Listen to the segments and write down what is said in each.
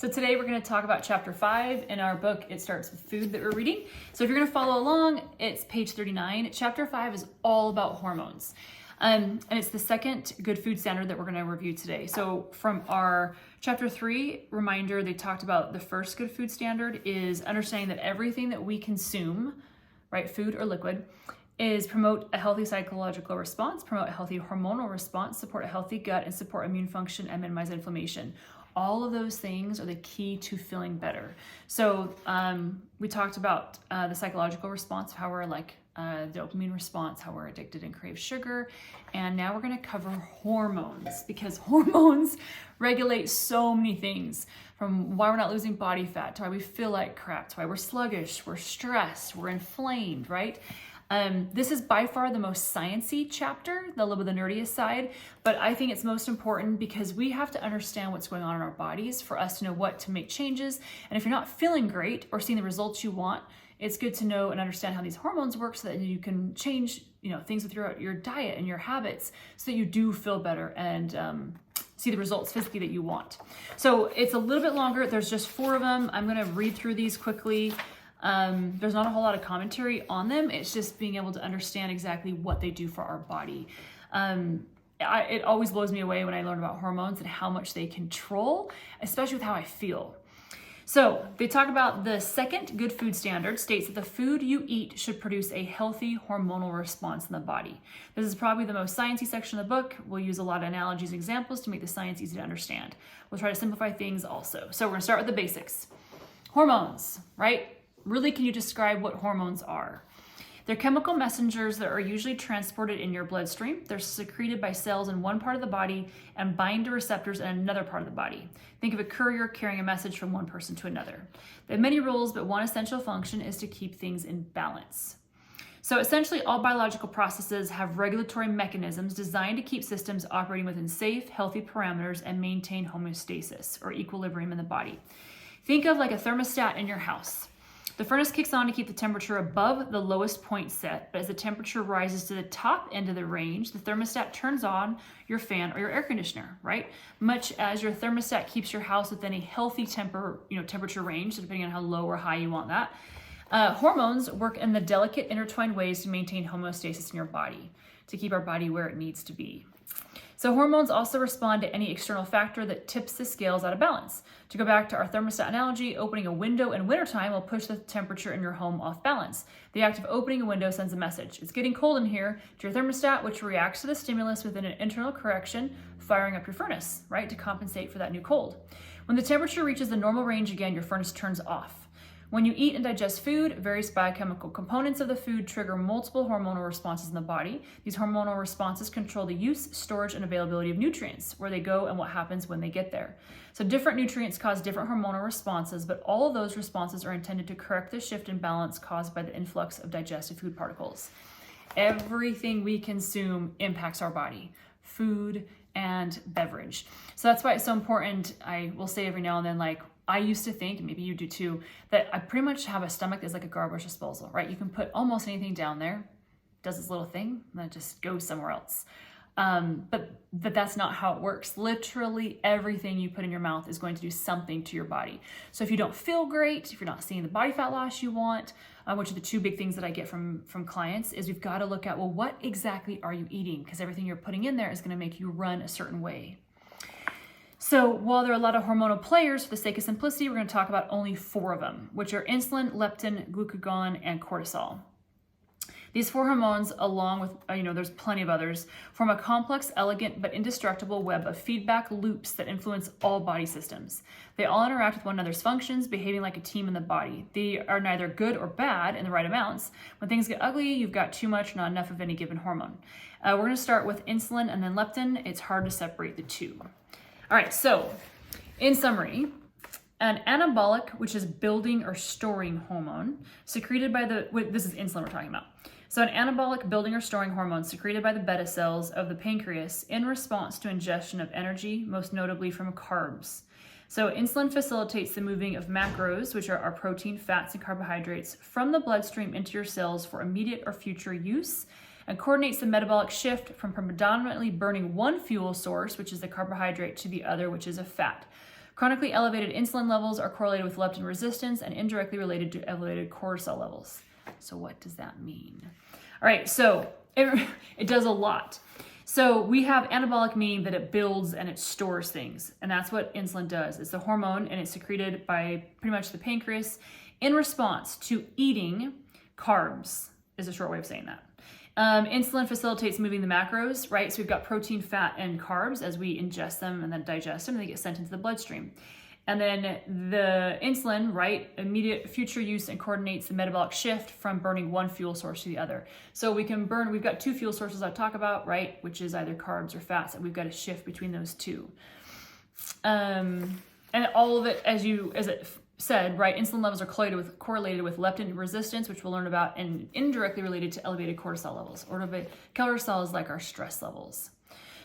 So today we're going to talk about chapter 5 in our book. It starts with food that we're reading. So if you're going to follow along, it's page 39. Chapter 5 is all about hormones. And it's the second good food standard that we're going to review today. So from our chapter 3 reminder, they talked about the first good food standard is understanding that everything that we consume, right, food or liquid, is promote a healthy psychological response, promote a healthy hormonal response, support a healthy gut, and support immune function and minimize inflammation. All of those things are the key to feeling better. So we talked about the psychological response, how we're like dopamine response, how we're addicted and crave sugar. And now we're going to cover hormones, because hormones regulate so many things, from why we're not losing body fat to why we feel like crap, to why we're sluggish, we're stressed, we're inflamed, right? This is by far the most sciencey chapter, the little bit the nerdiest side, but I think it's most important because we have to understand what's going on in our bodies for us to know what to make changes. And if you're not feeling great or seeing the results you want, it's good to know and understand how these hormones work so that you can change, things with your diet and your habits so that you do feel better and see the results physically that you want. So it's a little bit longer. There's just 4 of them. I'm going to read through these quickly. There's not a whole lot of commentary on them. It's just being able to understand exactly what they do for our body. It always blows me away when I learn about hormones and how much they control, especially with how I feel. So they talk about the second good food standard states that the food you eat should produce a healthy hormonal response in the body. This is probably the most sciencey section of the book. We'll use a lot of analogies and examples to make the science easy to understand. We'll try to simplify things also. So we're gonna start with the basics. Hormones, right? Really, can you describe what hormones are? They're chemical messengers that are usually transported in your bloodstream. They're secreted by cells in one part of the body and bind to receptors in another part of the body. Think of a courier carrying a message from one person to another. They have many rules, but one essential function is to keep things in balance. So essentially, all biological processes have regulatory mechanisms designed to keep systems operating within safe, healthy parameters and maintain homeostasis or equilibrium in the body. Think of like a thermostat in your house. The furnace kicks on to keep the temperature above the lowest point set, but as the temperature rises to the top end of the range, the thermostat turns on your fan or your air conditioner, right? Much as your thermostat keeps your house within a healthy temperature range, so depending on how low or high you want that. Hormones work in the delicate intertwined ways to maintain homeostasis in your body, to keep our body where it needs to be. So hormones also respond to any external factor that tips the scales out of balance. To go back to our thermostat analogy, opening a window in wintertime will push the temperature in your home off balance. The act of opening a window sends a message. It's getting cold in here to your thermostat, which reacts to the stimulus within an internal correction, firing up your furnace, right, to compensate for that new cold. When the temperature reaches the normal range again, your furnace turns off. When you eat and digest food, various biochemical components of the food trigger multiple hormonal responses in the body. These hormonal responses control the use, storage, and availability of nutrients, where they go and what happens when they get there. So different nutrients cause different hormonal responses, but all of those responses are intended to correct the shift in balance caused by the influx of digested food particles. Everything we consume impacts our body, food and beverage. So that's why it's so important. I will say every now and then, like, I used to think, and maybe you do too, that I pretty much have a stomach that's like a garbage disposal, right? You can put almost anything down there, does this little thing, and then it just goes somewhere else. But that's not how it works. Literally everything you put in your mouth is going to do something to your body. So if you don't feel great, if you're not seeing the body fat loss you want, which are the 2 big things that I get from clients, is we've got to look at, well, what exactly are you eating? Because everything you're putting in there is going to make you run a certain way. So while there are a lot of hormonal players, for the sake of simplicity, we're going to talk about only 4 of them, which are insulin, leptin, glucagon, and cortisol. These 4 hormones, along with, there's plenty of others, form a complex, elegant, but indestructible web of feedback loops that influence all body systems. They all interact with one another's functions, behaving like a team in the body. They are neither good or bad in the right amounts. When things get ugly, you've got too much, not enough of any given hormone. We're going to start with insulin and then leptin. It's hard to separate the 2. All right, so in summary, an anabolic, which is building or storing hormone, secreted by this is insulin we're talking about. So an anabolic building or storing hormone secreted by the beta cells of the pancreas in response to ingestion of energy, most notably from carbs. So insulin facilitates the moving of macros, which are our protein, fats, and carbohydrates, from the bloodstream into your cells for immediate or future use, and coordinates the metabolic shift from predominantly burning one fuel source, which is the carbohydrate, to the other, which is a fat. Chronically elevated insulin levels are correlated with leptin resistance and indirectly related to elevated cortisol levels. So what does that mean? All right, so it does a lot. So we have anabolic, meaning that it builds and it stores things. And that's what insulin does. It's a hormone and it's secreted by pretty much the pancreas in response to eating carbs, is a short way of saying that. Insulin facilitates moving the macros, right? So we've got protein, fat, and carbs as we ingest them and then digest them, and they get sent into the bloodstream. And then the insulin, right, immediate future use and coordinates the metabolic shift from burning one fuel source to the other. So we can burn, we've got two fuel sources I talk about, right, which is either carbs or fats, and we've got to shift between those two. And all of it, as it said, right, insulin levels are correlated with leptin resistance, which we'll learn about, and indirectly related to elevated cortisol levels. Cortisol is like our stress levels.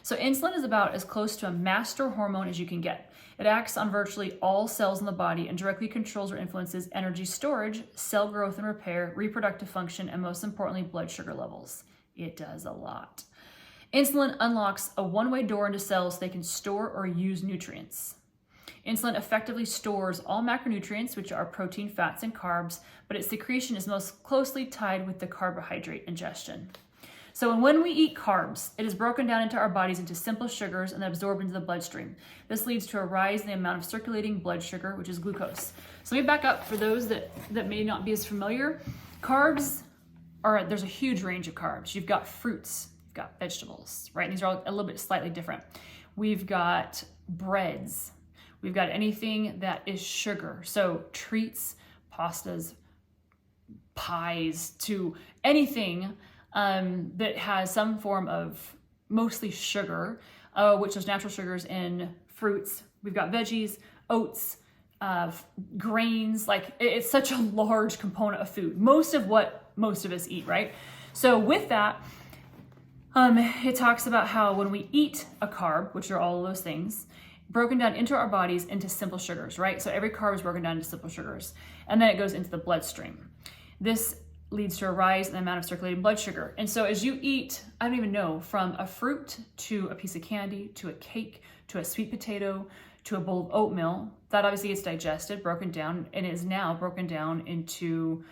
So insulin is about as close to a master hormone as you can get. It acts on virtually all cells in the body and directly controls or influences energy storage, cell growth and repair, reproductive function, and most importantly, blood sugar levels. It does a lot. Insulin unlocks a one-way door into cells so they can store or use nutrients. Insulin effectively stores all macronutrients, which are protein, fats, and carbs, but its secretion is most closely tied with the carbohydrate ingestion. So when we eat carbs, it is broken down into our bodies into simple sugars and absorbed into the bloodstream. This leads to a rise in the amount of circulating blood sugar, which is glucose. So let me back up for those that may not be as familiar. Carbs there's a huge range of carbs. You've got fruits, you've got vegetables, right? And these are all a little bit slightly different. We've got breads. We've got anything that is sugar. So treats, pastas, pies, to anything that has some form of mostly sugar, which those natural sugars in fruits. We've got veggies, oats, grains. Like it's such a large component of food. Most of what most of us eat, right? So with that, it talks about how when we eat a carb, which are all of those things, broken down into our bodies into simple sugars, right? So every carb is broken down into simple sugars, and then it goes into the bloodstream. This leads to a rise in the amount of circulating blood sugar. And so as you eat, I don't even know, from a fruit to a piece of candy, to a cake, to a sweet potato, to a bowl of oatmeal, that obviously gets digested, broken down, and is now broken down into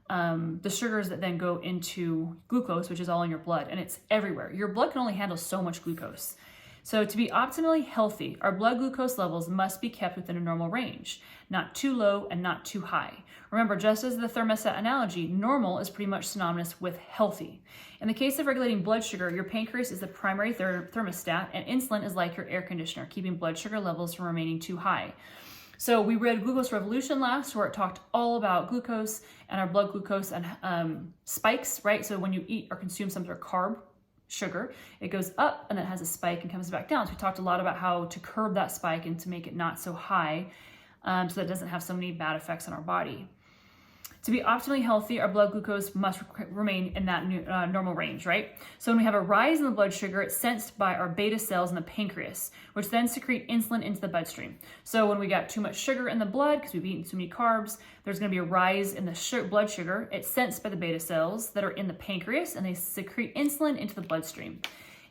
the sugars that then go into glucose, which is all in your blood, and it's everywhere. Your blood can only handle so much glucose. So to be optimally healthy, our blood glucose levels must be kept within a normal range, not too low and not too high. Remember, just as the thermostat analogy, normal is pretty much synonymous with healthy. In the case of regulating blood sugar, your pancreas is the primary thermostat, and insulin is like your air conditioner, keeping blood sugar levels from remaining too high. So we read Glucose Revolution last, where it talked all about glucose and our blood glucose and spikes, right? So when you eat or consume some sort of carb, sugar, it goes up and then it has a spike and comes back down. So we talked a lot about how to curb that spike and to make it not so high, so that it doesn't have so many bad effects on our body. To be optimally healthy, our blood glucose must remain in that normal range, right? So when we have a rise in the blood sugar, it's sensed by our beta cells in the pancreas, which then secrete insulin into the bloodstream. So when we got too much sugar in the blood, because we've eaten too many carbs, there's going to be a rise in the blood sugar. It's sensed by the beta cells that are in the pancreas, and they secrete insulin into the bloodstream.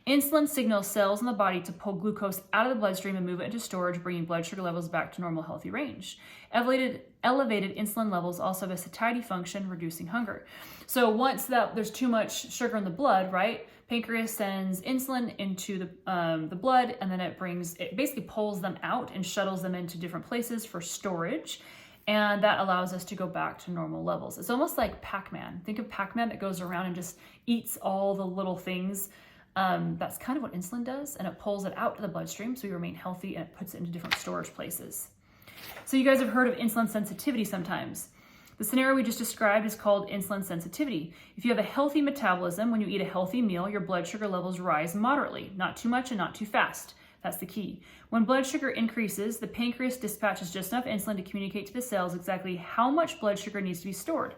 Insulin signals cells in the body to pull glucose out of the bloodstream and move it into storage, bringing blood sugar levels back to normal, healthy range. Elevated insulin levels also have a satiety function, reducing hunger. So once there's too much sugar in the blood, right, pancreas sends insulin into the blood, and then it basically pulls them out and shuttles them into different places for storage. And that allows us to go back to normal levels. It's almost like Pac-Man. Think of Pac-Man that goes around and just eats all the little things. That's kind of what insulin does, and it pulls it out to the bloodstream so we remain healthy, and it puts it into different storage places. So you guys have heard of insulin sensitivity sometimes. The scenario we just described is called insulin sensitivity. If you have a healthy metabolism, when you eat a healthy meal, your blood sugar levels rise moderately, not too much and not too fast. That's the key. When blood sugar increases, the pancreas dispatches just enough insulin to communicate to the cells exactly how much blood sugar needs to be stored.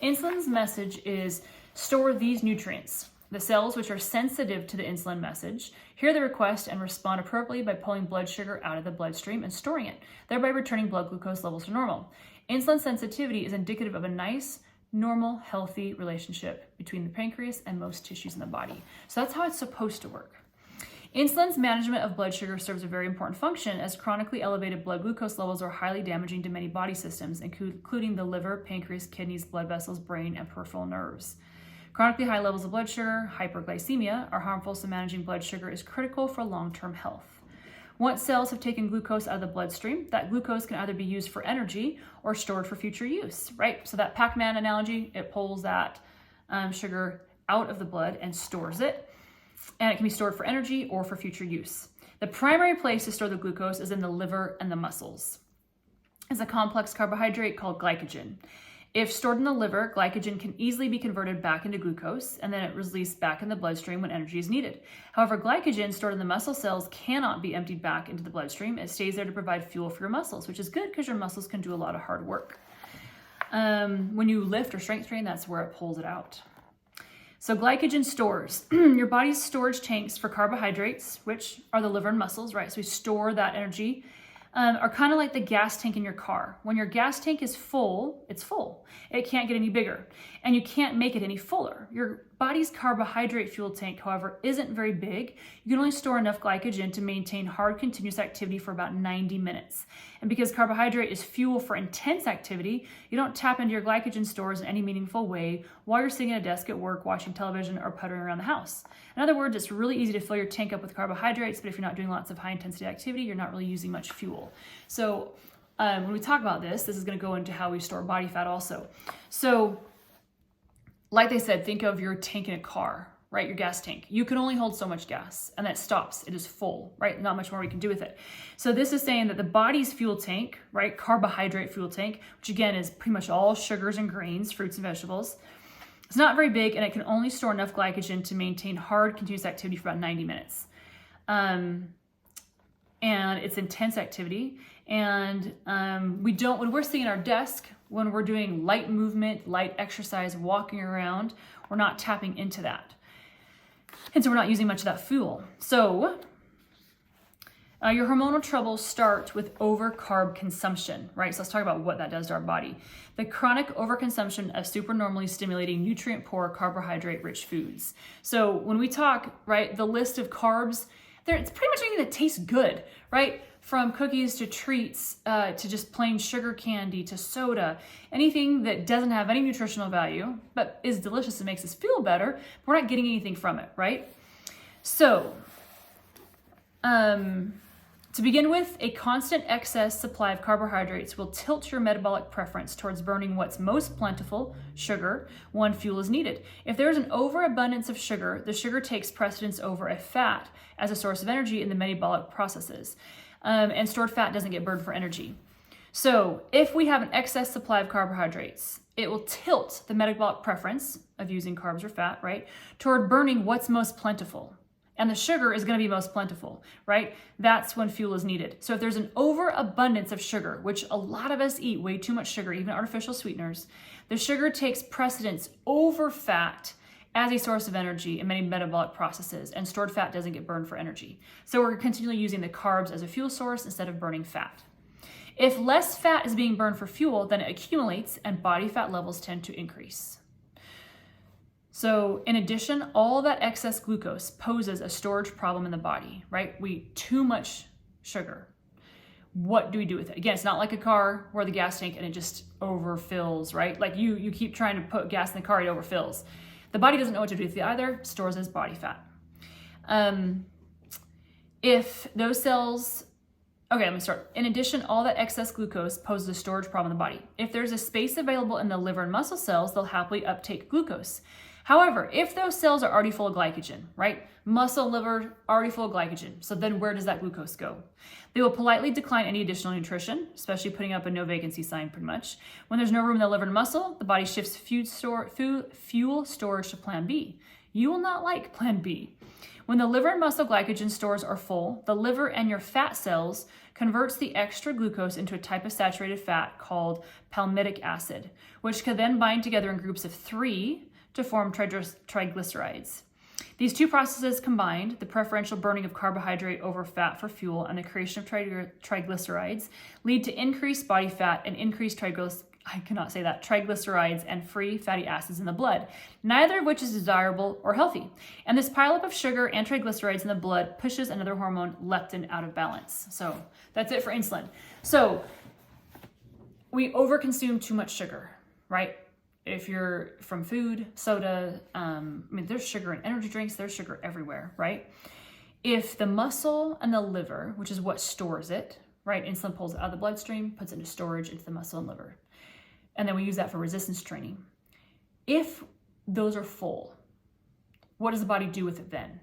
Insulin's message is store these nutrients. The cells, which are sensitive to the insulin message, hear the request and respond appropriately by pulling blood sugar out of the bloodstream and storing it, thereby returning blood glucose levels to normal. Insulin sensitivity is indicative of a nice, normal, healthy relationship between the pancreas and most tissues in the body. So that's how it's supposed to work. Insulin's management of blood sugar serves a very important function, as chronically elevated blood glucose levels are highly damaging to many body systems, including the liver, pancreas, kidneys, blood vessels, brain, and peripheral nerves. Chronically high levels of blood sugar, hyperglycemia, are harmful, so managing blood sugar is critical for long-term health. Once cells have taken glucose out of the bloodstream, that glucose can either be used for energy or stored for future use, right? So that Pac-Man analogy, it pulls that sugar out of the blood and stores it. And it can be stored for energy or for future use. The primary place to store the glucose is in the liver and the muscles. It's a complex carbohydrate called glycogen. If stored in the liver, glycogen can easily be converted back into glucose, and then it released back in the bloodstream when energy is needed. However, glycogen stored in the muscle cells cannot be emptied back into the bloodstream. It stays there to provide fuel for your muscles, which is good because your muscles can do a lot of hard work. When you lift or strength train, that's where it pulls it out. So glycogen stores. Your body's storage tanks for carbohydrates, which are the liver and muscles, right? So we store that energy, are kind of like the gas tank in your car. When your gas tank is full, it's full. It can't get any bigger, and you can't make it any fuller. Your body's carbohydrate fuel tank, however, isn't very big. You can only store enough glycogen to maintain hard continuous activity for about 90 minutes. And because carbohydrate is fuel for intense activity, you don't tap into your glycogen stores in any meaningful way while you're sitting at a desk at work, watching television, or puttering around the house. In other words, it's really easy to fill your tank up with carbohydrates, but if you're not doing lots of high intensity activity, you're not really using much fuel. So when we talk about this is going to go into how we store body fat also. So like they said, think of your tank in a car, right? Your gas tank. You can only hold so much gas, and that stops. It is full, right? Not much more we can do with it. So this is saying that the body's fuel tank, right? Carbohydrate fuel tank, which again is pretty much all sugars and grains, fruits and vegetables. It's not very big, and it can only store enough glycogen to maintain hard continuous activity for about 90 minutes. And it's intense activity. And when we're sitting at our desk, when we're doing light movement, light exercise, walking around, we're not tapping into that. And so we're not using much of that fuel. So your hormonal troubles start with over-carb consumption, right? So let's talk about what that does to our body. The chronic overconsumption of supernormally stimulating, nutrient-poor, carbohydrate-rich foods. So when we talk, right, the list of carbs, it's pretty much anything that tastes good, right? From cookies to treats, to just plain sugar candy to soda, anything that doesn't have any nutritional value, but is delicious and makes us feel better, but we're not getting anything from it, right? So, to begin with, a constant excess supply of carbohydrates will tilt your metabolic preference towards burning what's most plentiful, sugar, when fuel is needed. If there's an overabundance of sugar, the sugar takes precedence over a fat as a source of energy in the metabolic processes. And stored fat doesn't get burned for energy. So if we have an excess supply of carbohydrates, it will tilt the metabolic preference of using carbs or fat, right, toward burning what's most plentiful. And the sugar is going to be most plentiful, right? That's when fuel is needed. So if there's an overabundance of sugar, which a lot of us eat way too much sugar, even artificial sweeteners, the sugar takes precedence over fat as a source of energy in many metabolic processes, and stored fat doesn't get burned for energy. So we're continually using the carbs as a fuel source instead of burning fat. If less fat is being burned for fuel, then it accumulates and body fat levels tend to increase. So in addition, all that excess glucose poses a storage problem in the body, right? We eat too much sugar. What do we do with it? Again, it's not like a car where the gas tank and it just overfills, right? Like you keep trying to put gas in the car, it overfills. The body doesn't know what to do with it either, stores as body fat. If those cells, okay, let me start. In addition, all that excess glucose poses a storage problem in the body. If there's a space available in the liver and muscle cells, they'll happily uptake glucose. However, if those cells are already full of glycogen, right? Muscle, liver, already full of glycogen. So then where does that glucose go? They will politely decline any additional nutrition, especially putting up a no vacancy sign pretty much. When there's no room in the liver and muscle, the body shifts fuel storage to plan B. You will not like plan B. When the liver and muscle glycogen stores are full, the liver and your fat cells converts the extra glucose into a type of saturated fat called palmitic acid, which can then bind together in groups of 3 to form triglycerides. These two processes combined, the preferential burning of carbohydrate over fat for fuel and the creation of triglycerides, lead to increased body fat and increased I cannot say that, triglycerides and free fatty acids in the blood, neither of which is desirable or healthy. And this pileup of sugar and triglycerides in the blood pushes another hormone, leptin, out of balance. So that's it for insulin. So we overconsume too much sugar, right? If you're from food, soda, there's sugar in energy drinks, there's sugar everywhere, right? If the muscle and the liver, which is what stores it, right? Insulin pulls it out of the bloodstream, puts it into storage into the muscle and liver. And then we use that for resistance training. If those are full, what does the body do with it then?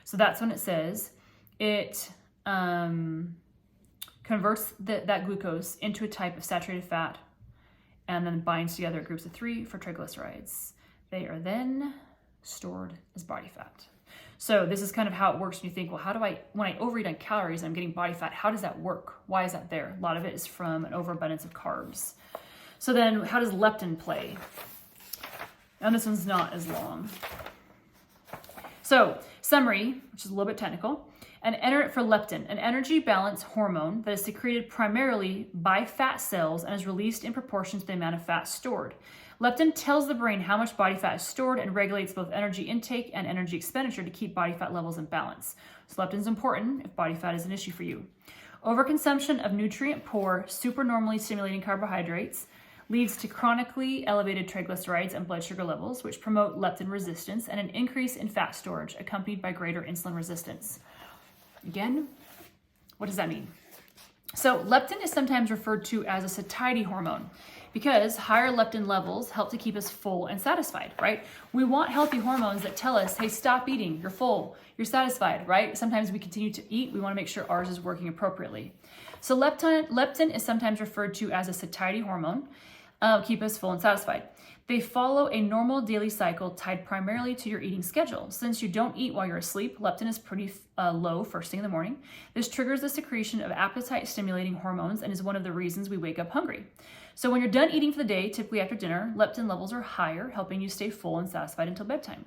So that's when it says it converts that glucose into a type of saturated fat and then binds together at groups of 3 for triglycerides. They are then stored as body fat. So this is kind of how it works when you think, well, when I overeat on calories, I'm getting body fat, how does that work? Why is that there? A lot of it is from an overabundance of carbs. So then how does leptin play? And this one's not as long. So summary, which is a little bit technical, for leptin, an energy balance hormone that is secreted primarily by fat cells and is released in proportion to the amount of fat stored. Leptin tells the brain how much body fat is stored and regulates both energy intake and energy expenditure to keep body fat levels in balance. So leptin is important if body fat is an issue for you. Overconsumption of nutrient-poor, supernormally stimulating carbohydrates leads to chronically elevated triglycerides and blood sugar levels, which promote leptin resistance and an increase in fat storage accompanied by greater insulin resistance. Again, what does that mean? So leptin is sometimes referred to as a satiety hormone because higher leptin levels help to keep us full and satisfied, right? We want healthy hormones that tell us, hey, stop eating, you're full, you're satisfied, right? Sometimes we continue to eat, we want to make sure ours is working appropriately. So leptin is sometimes referred to as a satiety hormone, keep us full and satisfied. They follow a normal daily cycle tied primarily to your eating schedule. Since you don't eat while you're asleep, leptin is pretty low first thing in the morning. This triggers the secretion of appetite-stimulating hormones and is one of the reasons we wake up hungry. So when you're done eating for the day, typically after dinner, leptin levels are higher, helping you stay full and satisfied until bedtime.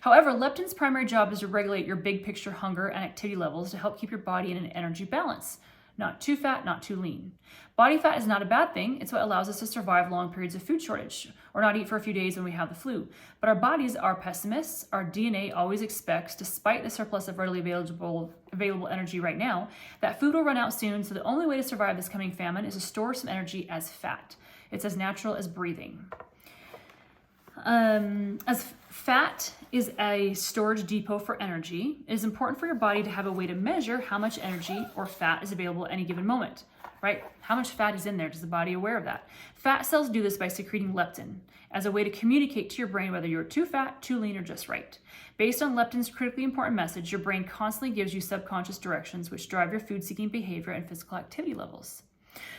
However, leptin's primary job is to regulate your big picture hunger and activity levels to help keep your body in an energy balance. Not too fat, not too lean. Body fat is not a bad thing. It's what allows us to survive long periods of food shortage or not eat for a few days when we have the flu. But our bodies are pessimists. Our DNA always expects, despite the surplus of readily available energy right now, that food will run out soon. So the only way to survive this coming famine is to store some energy as fat. It's as natural as breathing. As fat is a storage depot for energy, it is important for your body to have a way to measure how much energy or fat is available at any given moment, right? How much fat is in there? Is the body aware of that? Fat cells do this by secreting leptin as a way to communicate to your brain whether you're too fat, too lean, or just right. Based on leptin's critically important message, your brain constantly gives you subconscious directions which drive your food-seeking behavior and physical activity levels.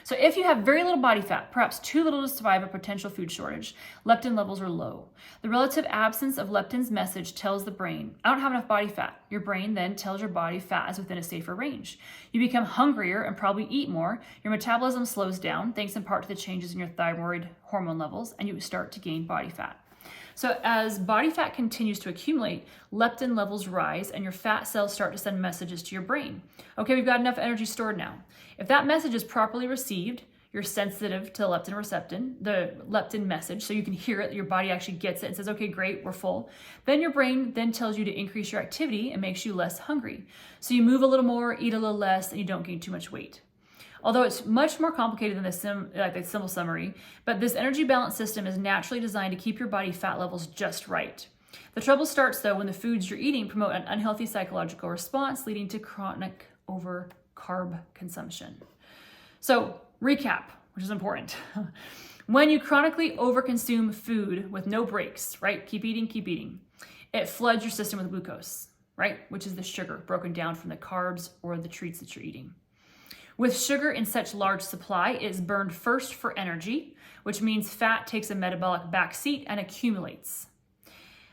So if you have very little body fat, perhaps too little to survive a potential food shortage, leptin levels are low. The relative absence of leptin's message tells the brain, I don't have enough body fat. Your brain then tells your body fat is within a safer range. You become hungrier and probably eat more. Your metabolism slows down, thanks in part to the changes in your thyroid hormone levels, and you start to gain body fat. So as body fat continues to accumulate, leptin levels rise and your fat cells start to send messages to your brain. Okay, we've got enough energy stored now. If that message is properly received, you're sensitive to the leptin message, so you can hear it, your body actually gets it and says, okay, great, we're full. Then your brain then tells you to increase your activity and makes you less hungry. So you move a little more, eat a little less, and you don't gain too much weight. Although it's much more complicated than the simple summary, but this energy balance system is naturally designed to keep your body fat levels just right. The trouble starts though when the foods you're eating promote an unhealthy psychological response leading to chronic over-carb consumption. So recap, which is important. When you chronically overconsume food with no breaks, right? Keep eating, it floods your system with glucose, right? Which is the sugar broken down from the carbs or the treats that you're eating. With sugar in such large supply, it is burned first for energy, which means fat takes a metabolic backseat and accumulates.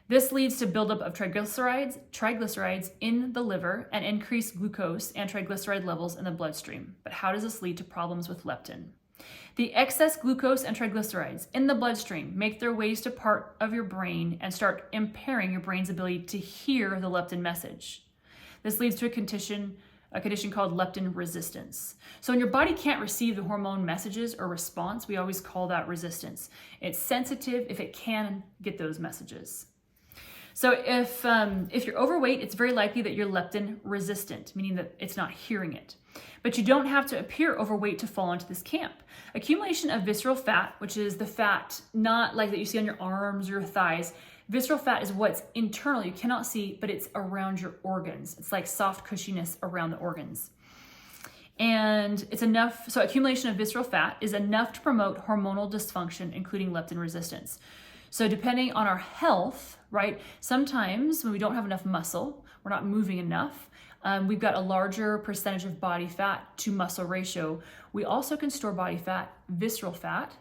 This leads to buildup of triglycerides in the liver and increased glucose and triglyceride levels in the bloodstream. But how does this lead to problems with leptin? The excess glucose and triglycerides in the bloodstream make their ways to part of your brain and start impairing your brain's ability to hear the leptin message. This leads to a condition a condition called leptin resistance. So when your body can't receive the hormone messages or response, we always call that resistance. It's sensitive if it can get those messages. So if you're overweight, it's very likely that you're leptin resistant, meaning that it's not hearing it. But you don't have to appear overweight to fall into this camp. Accumulation of visceral fat, which is the fat not like that you see on your arms or your thighs. Visceral fat is what's internal, you cannot see, but it's around your organs. It's like soft cushiness around the organs. And it's enough, so accumulation of visceral fat is enough to promote hormonal dysfunction, including leptin resistance. So depending on our health, right, sometimes when we don't have enough muscle, we're not moving enough, we've got a larger percentage of body fat to muscle ratio. We also can store body fat, visceral fat,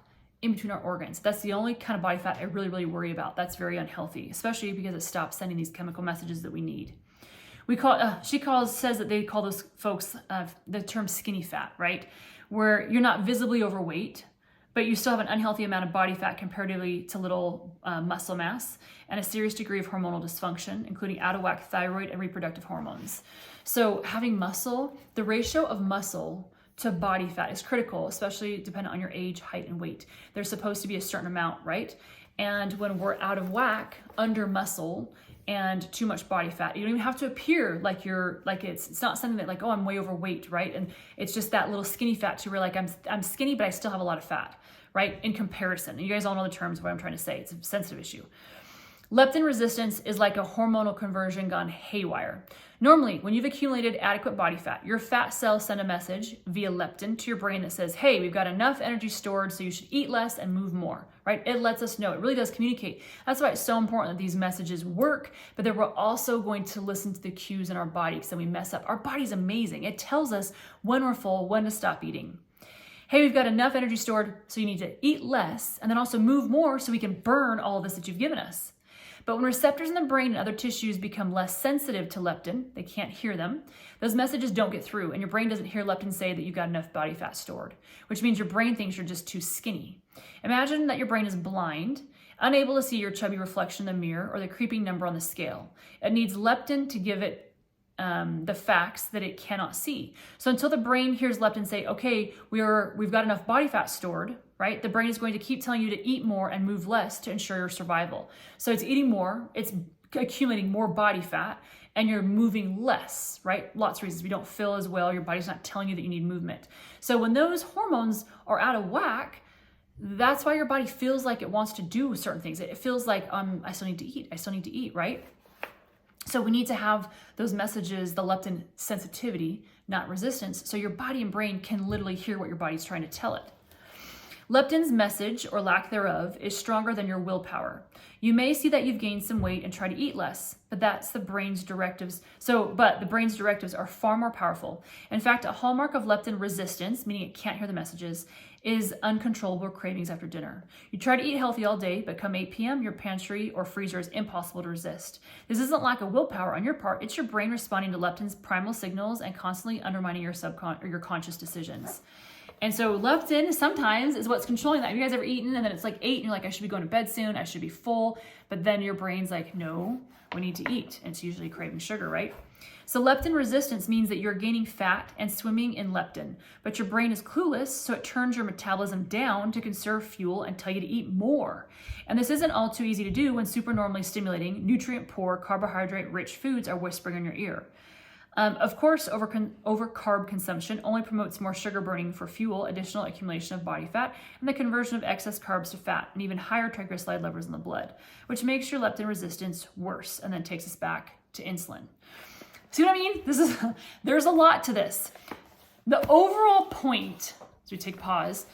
in between our organs. That's the only kind of body fat I really, really worry about. That's very unhealthy, especially because it stops sending these chemical messages that we need. Says that they call those folks the term skinny fat, right? Where you're not visibly overweight, but you still have an unhealthy amount of body fat comparatively to little muscle mass and a serious degree of hormonal dysfunction, including out of whack thyroid and reproductive hormones. So having muscle, the ratio of muscle to body fat is critical, especially depending on your age, height, and weight. There's supposed to be a certain amount, right? And when we're out of whack, under muscle, and too much body fat, you don't even have to appear like it's not something that like, oh, I'm way overweight, right? And it's just that little skinny fat to where like I'm skinny, but I still have a lot of fat, right? In comparison. And you guys all know the terms of what I'm trying to say. It's a sensitive issue. Leptin resistance is like a hormonal conversion gone haywire. Normally, when you've accumulated adequate body fat, your fat cells send a message via leptin to your brain that says, hey, we've got enough energy stored, so you should eat less and move more, right? It lets us know. It really does communicate. That's why it's so important that these messages work, but that we're also going to listen to the cues in our body because then we mess up. Our body's amazing. It tells us when we're full, when to stop eating. Hey, we've got enough energy stored, so you need to eat less and then also move more so we can burn all of this that you've given us. But when receptors in the brain and other tissues become less sensitive to leptin, they can't hear them, those messages don't get through, and your brain doesn't hear leptin say that you've got enough body fat stored, which means your brain thinks you're just too skinny. Imagine that your brain is blind, unable to see your chubby reflection in the mirror or the creeping number on the scale. It needs leptin to give it the facts that it cannot see. So until the brain hears leptin say, okay, we've got enough body fat stored, right? The brain is going to keep telling you to eat more and move less to ensure your survival. So it's eating more, it's accumulating more body fat, and you're moving less, right? Lots of reasons. We don't feel as well. Your body's not telling you that you need movement. So when those hormones are out of whack, that's why your body feels like it wants to do certain things. It feels like, I still need to eat, right? So we need to have those messages, the leptin sensitivity, not resistance, so your body and brain can literally hear what your body's trying to tell it. Leptin's message, or lack thereof, is stronger than your willpower. You may see that you've gained some weight and try to eat less, but that's the brain's directives. But the brain's directives are far more powerful. In fact, a hallmark of leptin resistance, meaning it can't hear the messages, is uncontrollable cravings after dinner. You try to eat healthy all day, but come 8 p.m., your pantry or freezer is impossible to resist. This isn't lack of willpower on your part, it's your brain responding to leptin's primal signals and constantly undermining your your conscious decisions. And so leptin sometimes is what's controlling that. Have you guys ever eaten and then it's like 8 and you're like, I should be going to bed soon, I should be full, but then your brain's like, no, we need to eat. And it's usually craving sugar, right? So leptin resistance means that you're gaining fat and swimming in leptin, but your brain is clueless, so it turns your metabolism down to conserve fuel and tell you to eat more. And this isn't all too easy to do when supernormally stimulating, nutrient-poor, carbohydrate-rich foods are whispering in your ear. Of course, over carb consumption only promotes more sugar burning for fuel, additional accumulation of body fat, and the conversion of excess carbs to fat, and even higher triglyceride levels in the blood, which makes your leptin resistance worse and then takes us back to insulin. See what I mean? There's a lot to this. The overall point, as we take pause,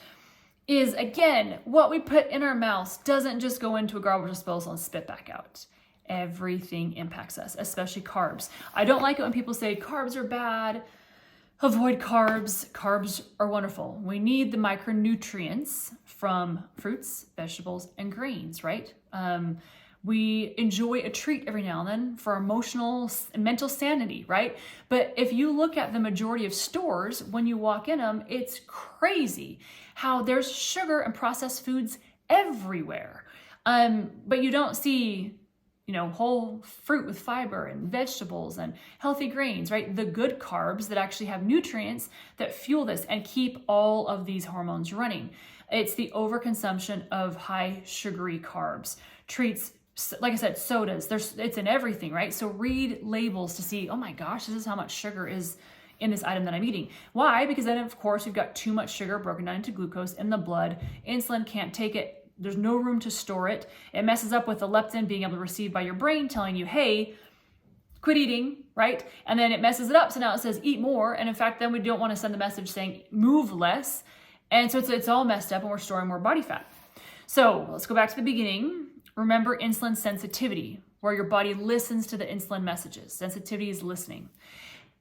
is again, what we put in our mouths doesn't just go into a garbage disposal and spit back out. Everything impacts us, especially carbs. I don't like it when people say carbs are bad. Avoid carbs. Carbs are wonderful. We need the micronutrients from fruits, vegetables, and grains, right? We enjoy a treat every now and then for emotional and mental sanity, right? But if you look at the majority of stores, when you walk in them, it's crazy how there's sugar and processed foods everywhere. But you don't see whole fruit with fiber and vegetables and healthy grains, right? The good carbs that actually have nutrients that fuel this and keep all of these hormones running. It's the overconsumption of high sugary carbs, treats, like I said, sodas, it's in everything, right? So read labels to see, oh my gosh, this is how much sugar is in this item that I'm eating. Why? Because then of course we've got too much sugar broken down into glucose in the blood. Insulin can't take it. There's no room to store it. It messes up with the leptin being able to receive by your brain telling you, hey, quit eating, right? And then it messes it up. So now it says eat more. And in fact, then we don't want to send the message saying move less. And so it's all messed up and we're storing more body fat. So let's go back to the beginning. Remember insulin sensitivity, where your body listens to the insulin messages. Sensitivity is listening.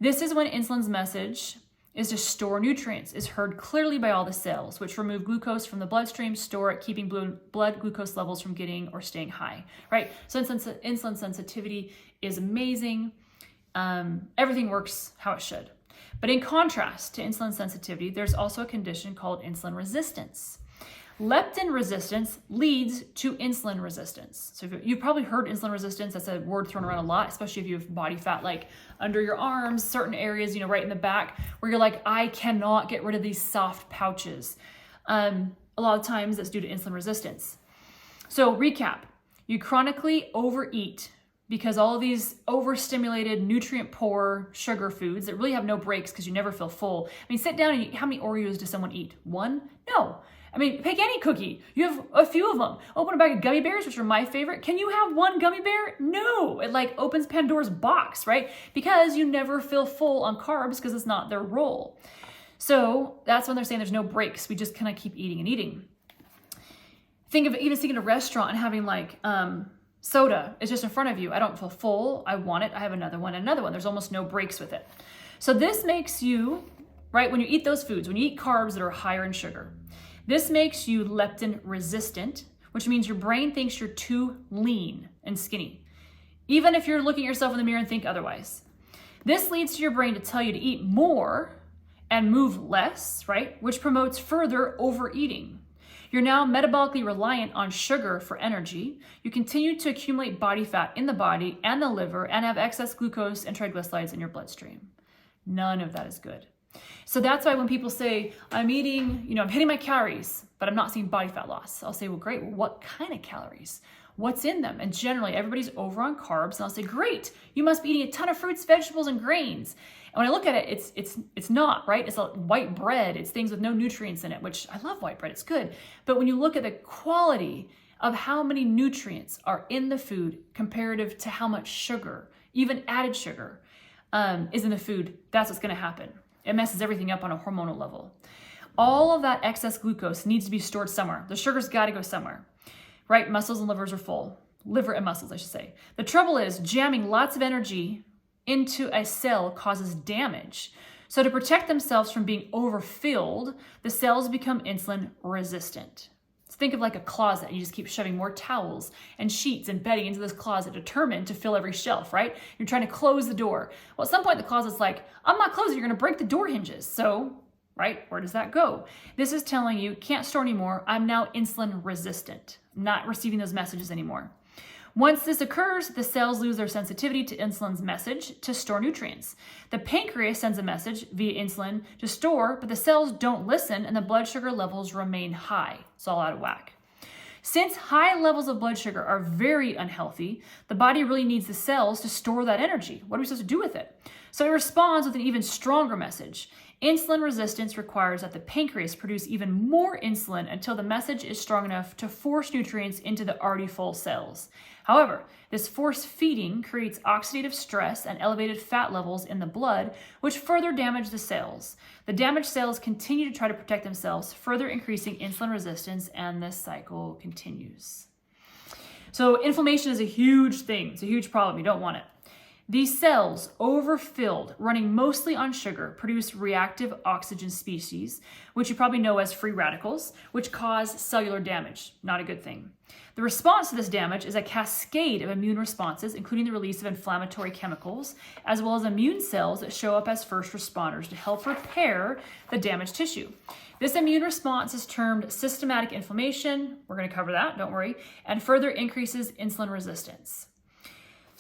This is when insulin's message is to store nutrients, is heard clearly by all the cells, which remove glucose from the bloodstream, store it, keeping blood glucose levels from getting or staying high, right? So insulin sensitivity is amazing. Everything works how it should. But in contrast to insulin sensitivity, there's also a condition called insulin resistance. Leptin resistance leads to insulin resistance. So you've probably heard insulin resistance. That's a word thrown around a lot, especially if you have body fat like under your arms, certain areas, right in the back, where you're like, I cannot get rid of these soft pouches. A lot of times that's due to insulin resistance. So recap, you chronically overeat because all of these overstimulated, nutrient-poor sugar foods that really have no breaks because you never feel full. I mean, sit down and eat. How many Oreos does someone eat? One? No. I mean, pick any cookie. You have a few of them. Open a bag of gummy bears, which are my favorite. Can you have one gummy bear? No. It opens Pandora's box, right? Because you never feel full on carbs because it's not their role. So that's when they're saying there's no breaks. We just kind of keep eating and eating. Think of even sitting in a restaurant and having soda. It's just in front of you. I don't feel full. I want it. I have another one, another one. There's almost no breaks with it. So this makes you, right, when you eat those foods, when you eat carbs that are higher in sugar, this makes you leptin resistant, which means your brain thinks you're too lean and skinny, even if you're looking at yourself in the mirror and think otherwise. This leads to your brain to tell you to eat more and move less, right? Which promotes further overeating. You're now metabolically reliant on sugar for energy. You continue to accumulate body fat in the body and the liver and have excess glucose and triglycerides in your bloodstream. None of that is good. So that's why when people say, I'm eating, I'm hitting my calories, but I'm not seeing body fat loss, I'll say, well, great. Well, what kind of calories? What's in them? And generally everybody's over on carbs. And I'll say, great, you must be eating a ton of fruits, vegetables, and grains. And when I look at it, it's not, right? It's like white bread. It's things with no nutrients in it, which I love white bread. It's good. But when you look at the quality of how many nutrients are in the food comparative to how much sugar, even added sugar, is in the food, that's what's going to happen. It messes everything up on a hormonal level. All of that excess glucose needs to be stored somewhere. The sugar's got to go somewhere, right? Muscles and livers are full. Liver and muscles, I should say. The trouble is jamming lots of energy into a cell causes damage. So to protect themselves from being overfilled, the cells become insulin resistant. Think of like a closet. You just keep shoving more towels and sheets and bedding into this closet determined to fill every shelf, right? You're trying to close the door. Well, at some point the closet's like, I'm not closing, you're gonna break the door hinges. So, right, where does that go? This is telling you, can't store anymore. I'm now insulin resistant. I'm not receiving those messages anymore. Once this occurs, the cells lose their sensitivity to insulin's message to store nutrients. The pancreas sends a message via insulin to store, but the cells don't listen and the blood sugar levels remain high. It's all out of whack. Since high levels of blood sugar are very unhealthy, the body really needs the cells to store that energy. What are we supposed to do with it? So it responds with an even stronger message. Insulin resistance requires that the pancreas produce even more insulin until the message is strong enough to force nutrients into the already full cells. However, this force feeding creates oxidative stress and elevated fat levels in the blood, which further damage the cells. The damaged cells continue to try to protect themselves, further increasing insulin resistance, and this cycle continues. So inflammation is a huge thing. It's a huge problem. You don't want it. These cells, overfilled, running mostly on sugar, produce reactive oxygen species, which you probably know as free radicals, which cause cellular damage. Not a good thing. The response to this damage is a cascade of immune responses, including the release of inflammatory chemicals, as well as immune cells that show up as first responders to help repair the damaged tissue. This immune response is termed systematic inflammation. We're going to cover that, don't worry, and further increases insulin resistance.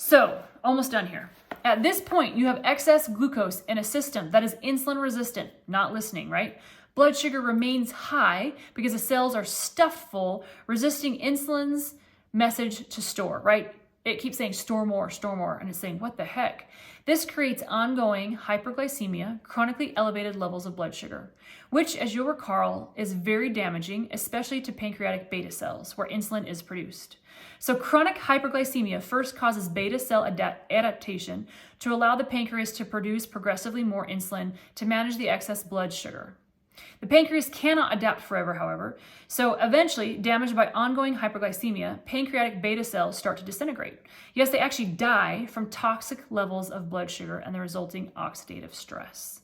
So, almost done here. At this point, you have excess glucose in a system that is insulin resistant, not listening, right? Blood sugar remains high because the cells are stuffed full, resisting insulin's message to store, right? It keeps saying store more, and it's saying, what the heck? This creates ongoing hyperglycemia, chronically elevated levels of blood sugar, which, as you'll recall, is very damaging, especially to pancreatic beta cells, where insulin is produced. So chronic hyperglycemia first causes beta cell adaptation to allow the pancreas to produce progressively more insulin to manage the excess blood sugar. The pancreas cannot adapt forever, however, so eventually, damaged by ongoing hyperglycemia, pancreatic beta cells start to disintegrate. Yes, they actually die from toxic levels of blood sugar and the resulting oxidative stress.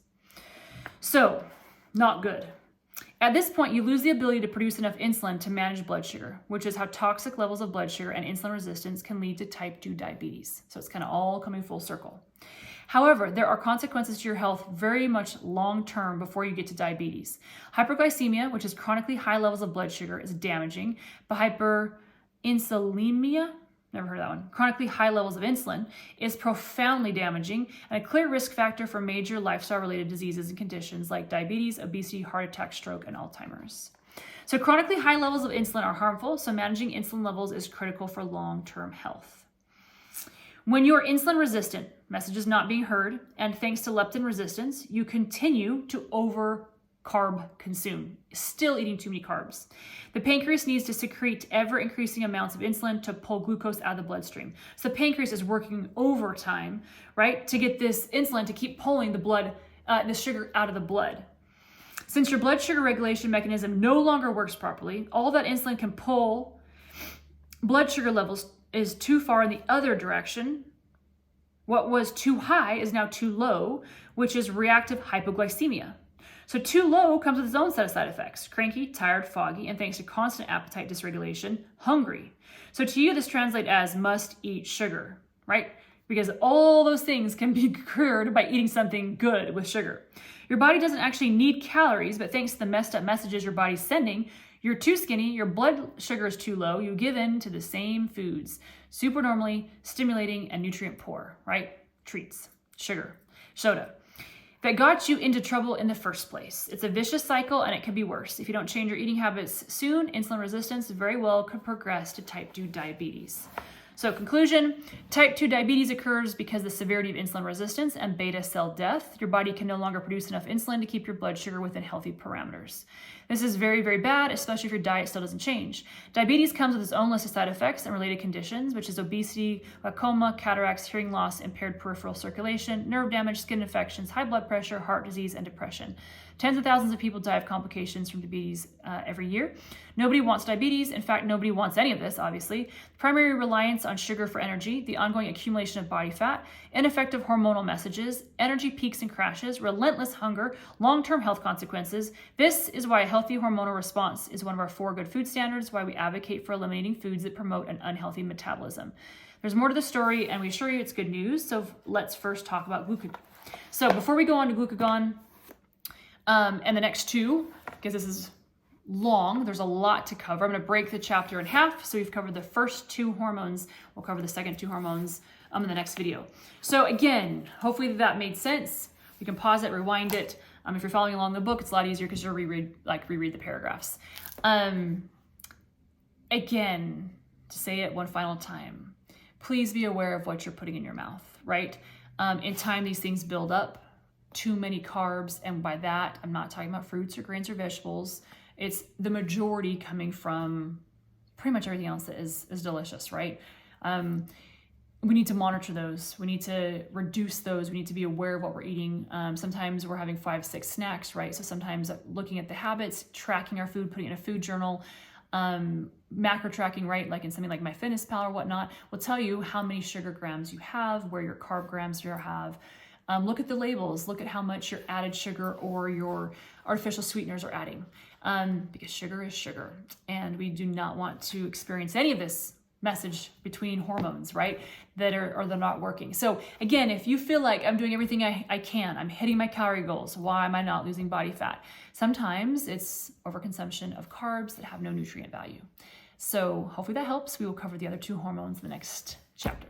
So, not good. At this point, you lose the ability to produce enough insulin to manage blood sugar, which is how toxic levels of blood sugar and insulin resistance can lead to type 2 diabetes. So it's kind of all coming full circle. However, there are consequences to your health very much long-term before you get to diabetes. Hyperglycemia, which is chronically high levels of blood sugar, is damaging, but hyperinsulinemia, never heard of that one, chronically high levels of insulin, is profoundly damaging and a clear risk factor for major lifestyle-related diseases and conditions like diabetes, obesity, heart attack, stroke, and Alzheimer's. So chronically high levels of insulin are harmful, so managing insulin levels is critical for long-term health. When you're insulin resistant, message is not being heard, and thanks to leptin resistance, you continue to over-carb consume, still eating too many carbs. The pancreas needs to secrete ever-increasing amounts of insulin to pull glucose out of the bloodstream. So the pancreas is working overtime, right, to get this insulin to keep pulling the sugar out of the blood. Since your blood sugar regulation mechanism no longer works properly, all that insulin can pull blood sugar levels is too far in the other direction. What was too high is now too low, which is reactive hypoglycemia. So too low comes with its own set of side effects: cranky, tired, foggy, and thanks to constant appetite dysregulation, hungry. So to you, this translates as must eat sugar, right? Because all those things can be cured by eating something good with sugar. Your body doesn't actually need calories, but thanks to the messed up messages your body's sending, you're too skinny, your blood sugar is too low, you give in to the same foods, supernormally stimulating and nutrient poor, right? Treats, sugar, soda, that got you into trouble in the first place. It's a vicious cycle and it can be worse. If you don't change your eating habits soon, insulin resistance very well could progress to type 2 diabetes. So conclusion, type 2 diabetes occurs because of the severity of insulin resistance and beta cell death. Your body can no longer produce enough insulin to keep your blood sugar within healthy parameters. This is very, very bad, especially if your diet still doesn't change. Diabetes comes with its own list of side effects and related conditions, which is obesity, glaucoma, cataracts, hearing loss, impaired peripheral circulation, nerve damage, skin infections, high blood pressure, heart disease, and depression. Tens of thousands of people die of complications from diabetes every year. Nobody wants diabetes. In fact, nobody wants any of this, obviously. Primary reliance on sugar for energy, the ongoing accumulation of body fat, ineffective hormonal messages, energy peaks and crashes, relentless hunger, long-term health consequences. This is why a healthy hormonal response is one of our 4 good food standards, why we advocate for eliminating foods that promote an unhealthy metabolism. There's more to the story, and we assure you it's good news. So let's first talk about glucagon. So before we go on to glucagon, and the next 2, because this is long, there's a lot to cover. I'm going to break the chapter in half. So we've covered the first 2 hormones. We'll cover the second 2 hormones in the next video. So again, hopefully that made sense. You can pause it, rewind it. If you're following along the book, it's a lot easier because you'll reread the paragraphs. Again, to say it one final time, please be aware of what you're putting in your mouth, right? In time, these things build up. Too many carbs, and by that I'm not talking about fruits or grains or vegetables. It's the majority coming from pretty much everything else that is delicious, right? We need to monitor those. We need to reduce those. We need to be aware of what we're eating. Sometimes we're having 5-6 snacks, right? So sometimes looking at the habits, tracking our food, putting it in a food journal, macro tracking, right? Like in something like MyFitnessPal or whatnot, will tell you how many sugar grams you have, where your carb grams you have. Look at the labels, look at how much your added sugar or your artificial sweeteners are adding, because sugar is sugar, and we do not want to experience any of this message between hormones, right, that are they're not working. So again, if you feel like I'm doing everything I can, I'm hitting my calorie goals, why am I not losing body fat? Sometimes it's overconsumption of carbs that have no nutrient value. So hopefully that helps. We will cover the other 2 hormones in the next chapter.